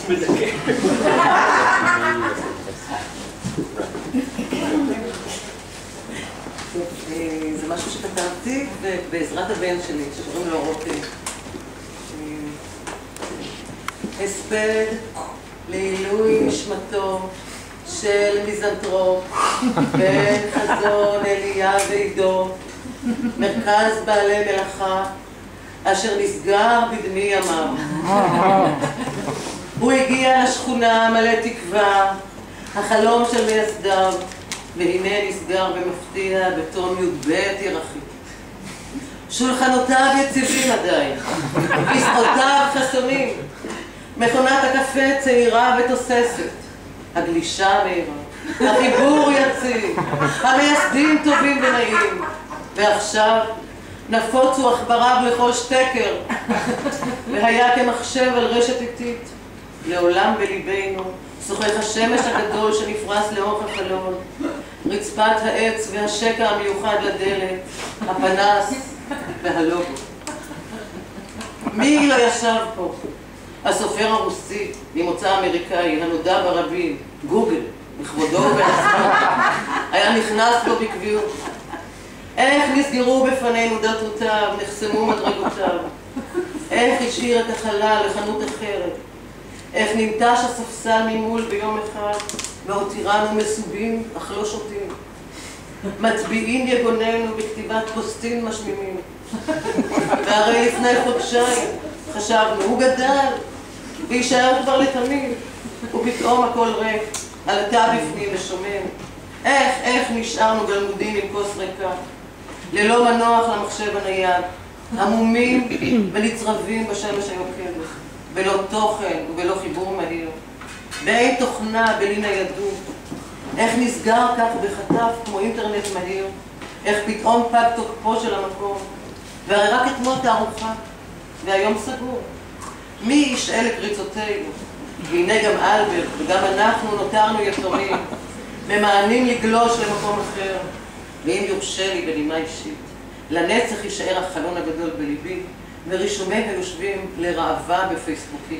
מדכא. זה משהו שכתבתי בעזרת הבן שלי, שקוראים לו רותי. הספד לעילוי נשמתו של מיזנטרופ בן חזון אליה ועידו, מרכז בעלי מלאכה, אשר נסגר בדמי ימיו. הוא הגיע לשכונה מלא תקווה, החלום של מייסדיו, והנה נסגר במפתיע בתום י"ב ירחי. שולחנותיו יציבים עדיין, כיסאותיו חסונים, מכונת הקפה צעירה ותוססת, הגלישה מהירה, החיבור יציב, המייסדים טובים ונעים, ועכשיו נפוצו עכבריו לכל שטקר, והיה כמחשב על רשת איטית, לעולם בליבנו שוחק השמש הגדול שנפרס לאורך החלון, רצפת העץ והשקע המיוחד לדלת, הפנס והלוגו. מי לא ישב פה? הסופר הרוסי ממוצא אמריקאי הנודע ברבים, גוגל, בכבודו ובעצמו, היה נכנס בו בקביעות. איך נסגרו בפנינו דלתותיו, נחסמו מדרגותיו, איך השאיר את החלל לחנות אחרת, איך ננטש הספסל ממול ביום אחד והותירנו מסובים אך לא שותים, מצביעים יגוננו בכתיבת פוסטים משמימים. והרי לפני חודשיים חשבנו, הוא גדל ויישאר כבר לתמיד, ופתאום הכל ריק, עלתה בפנים ושומם. איך נשארנו גלמודים עם כוס ריקה, ללא מנוח למחשב הנייד, עמומים ונצרבים בשמש היוקדת, בלא תוכן ובלא חיבור מהיר, ואין תוכנה בלי ניידות. איך נסגר כך בחטף כמו אינטרנט מהיר, איך פתאום פג תוקפו של המקום, והרי רק אתמול תערוכה, והיום סגור. מי ישאל לקריצותינו? והנה גם אלברט וגם אנחנו נותרנו יתומים, ממאנים לגלוש למקום אחר. ואם יורשה לי בנימה אישית, לנצח יישאר החלון הגדול בליבי, ורישומי היושבים לראווה בפייסבוקי,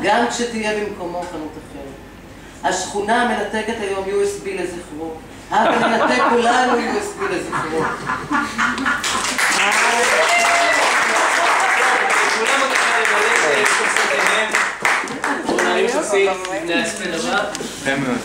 גם כשתהיה במקומו חנות אחרת. השכונה מנתקת היום USB לזכרו, אבל ננתק כולנו USB לזכרו. כולם עוד אחד למלא כוסות עיניהם, נעלים כוסית לפני ההספד הבא. כן מאוד.